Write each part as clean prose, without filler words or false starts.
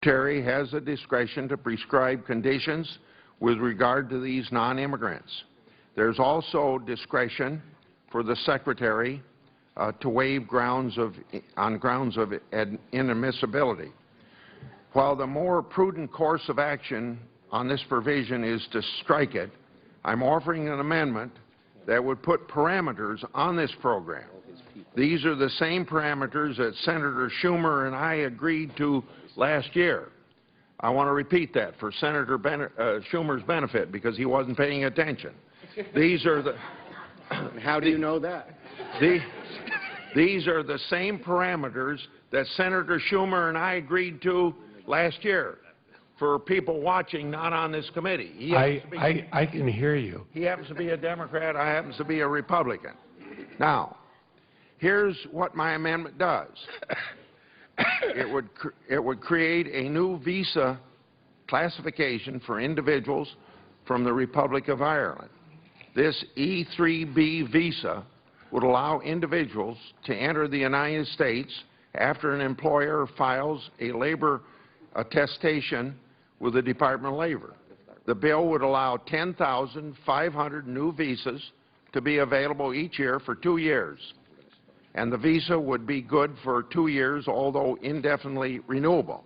Secretary has the discretion to prescribe conditions with regard to these non-immigrants. There's also discretion for the Secretary to waive on grounds of inadmissibility. While the more prudent course of action on this provision is to strike it, I'm offering an amendment that would put parameters on this program. These are the same parameters that Senator Schumer and I agreed to last year. I want to repeat that for Senator Schumer's benefit because he wasn't paying attention. These are the... How do you know that? These are the same parameters that Senator Schumer and I agreed to last year for people watching not on this committee. I can hear you. He happens to be a Democrat. I happen to be a Republican. Now, here's what my amendment does. It would create a new visa classification for individuals from the Republic of Ireland. This E3B visa would allow individuals to enter the United States after an employer files a labor attestation with the Department of Labor. The bill would allow 10,500 new visas to be available each year for 2 years. And the visa would be good for 2 years, although indefinitely renewable.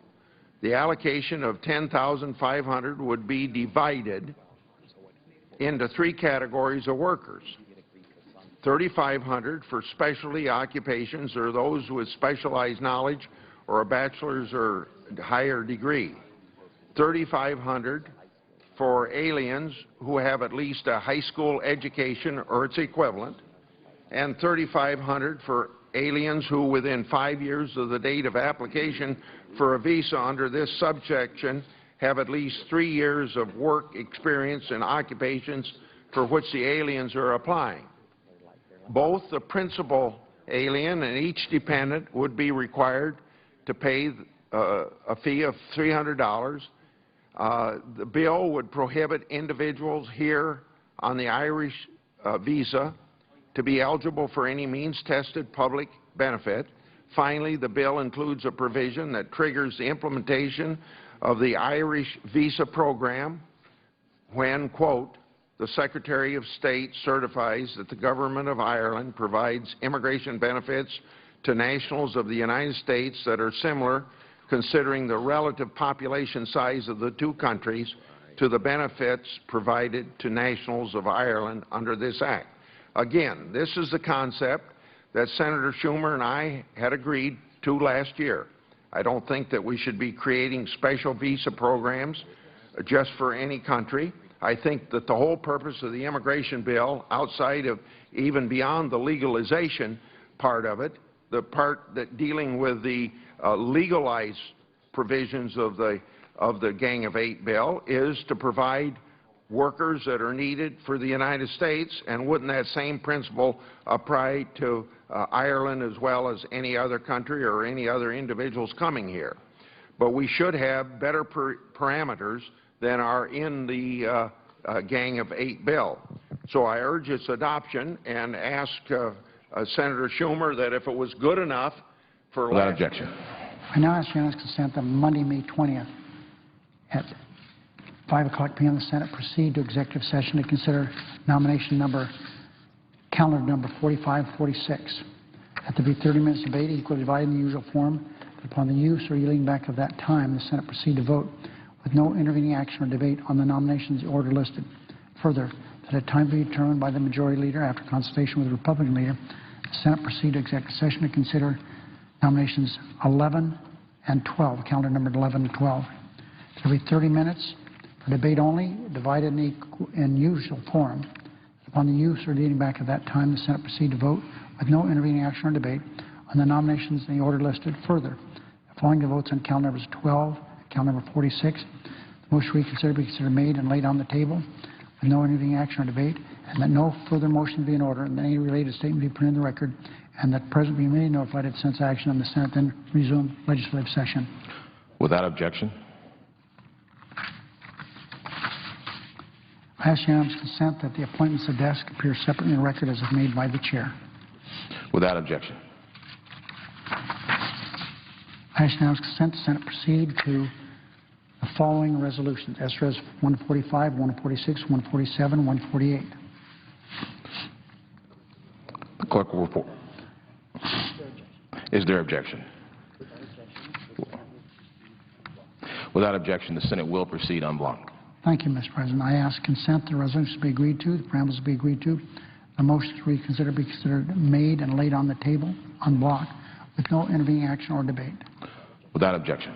The allocation of 10,500 would be divided into 3 categories of workers. 3,500 for specialty occupations or those with specialized knowledge or a bachelor's or higher degree. 3,500 for aliens who have at least a high school education or its equivalent, and 3,500 for aliens who within 5 years of the date of application for a visa under this subsection have at least 3 years of work experience in occupations for which the aliens are applying. Both the principal alien and each dependent would be required to pay a fee of $300. The bill would prohibit individuals here on the Irish visa to be eligible for any means-tested public benefit. Finally, the bill includes a provision that triggers the implementation of the Irish visa program when, quote, the Secretary of State certifies that the government of Ireland provides immigration benefits to nationals of the United States that are similar, considering the relative population size of the 2 countries, to the benefits provided to nationals of Ireland under this act. Again, this is the concept that Senator Schumer and I had agreed to last year. I don't think that we should be creating special visa programs just for any country. I think that the whole purpose of the immigration bill, outside of even beyond the legalization part of it, the part that dealing with the legalized provisions of the Gang of 8 bill, is to provide workers that are needed for the United States, and wouldn't that same principle apply to Ireland as well as any other country or any other individuals coming here? But we should have better parameters than are in the Gang of 8 bill. So I urge its adoption and ask Senator Schumer that if it was good enough for without objection. I now ask unanimous consent that Monday, May 20th at 5 o'clock p.m. the Senate proceed to executive session to consider nomination calendar number 4546. That there be 30 minutes debate equally divided in the usual form. Upon the use or yielding back of that time, the Senate proceed to vote with no intervening action or debate on the nominations in order listed. Further, that a time be determined by the majority leader after consultation with the Republican leader, the Senate proceed to executive session to consider nominations 11 and 12, calendar number 11 and 12. There will be 30 minutes for debate only, divided in usual form. Upon the use or leading back of that time, the Senate proceed to vote with no intervening action or debate on the nominations in the order listed. Further, following the votes on calendar numbers 12, calendar number 46, the motion reconsidered be considered made and laid on the table with no intervening action or debate, and that no further motion be in order, and that any related statement be printed in the record, and that the President be immediately notified of the Senate's action, and the Senate then resume legislative session. Without objection. I ask unanimous consent that the appointments of desk appear separately in the record as if made by the chair. Without objection. I ask unanimous consent the Senate proceed to following resolutions: SRES 145, 146, 147, 148. The clerk will report. Is there objection? Without objection, the Senate will proceed en bloc. Thank you, Mr. President. I ask consent the resolutions be agreed to, the preambles be agreed to, the motion to reconsider be considered made and laid on the table en bloc with no intervening action or debate. Without objection.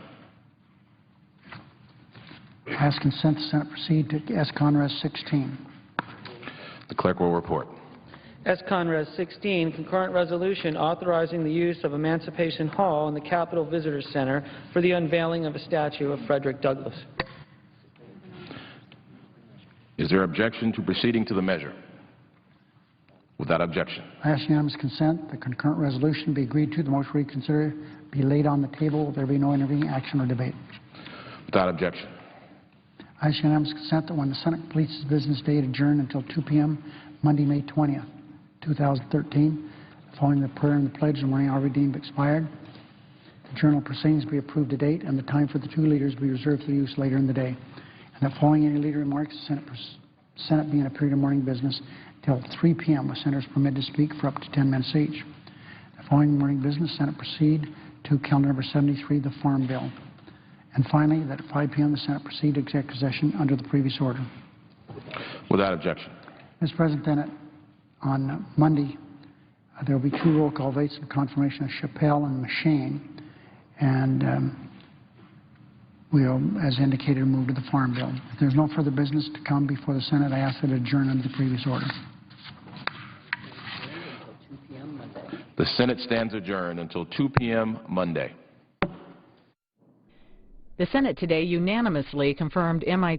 I ask consent the Senate proceed to S. Conres 16. The clerk will report. S. Conres 16, concurrent resolution authorizing the use of Emancipation Hall in the Capitol Visitor Center for the unveiling of a statue of Frederick Douglass. Is there objection to proceeding to the measure? Without objection. I ask unanimous consent the concurrent resolution be agreed to, the motion to reconsider be laid on the table, there be no intervening action or debate. Without objection. I ask unanimous consent that when the Senate completes its business day, it adjourn until 2 p.m. Monday, May 20th, 2013, following the prayer and the pledge of the morning already deemed expired. The journal proceedings be approved to date, and the time for the two leaders be reserved for use later in the day. And that following any leader remarks, the Senate be in a period of morning business until 3 p.m. with senators permitted to speak for up to 10 minutes each. The following morning business, Senate proceed to calendar number 73, the Farm Bill. And finally, that at 5 p.m. the Senate proceed to executive session under the previous order. Without objection. Mr. President, then on Monday, there will be two roll call votes in confirmation of Chappelle and Machine, and we'll, as indicated, move to the Farm Bill. If there's no further business to come before the Senate, I ask that it adjourn under the previous order. The Senate stands adjourned until 2 p.m. Monday. The Senate today unanimously confirmed MIT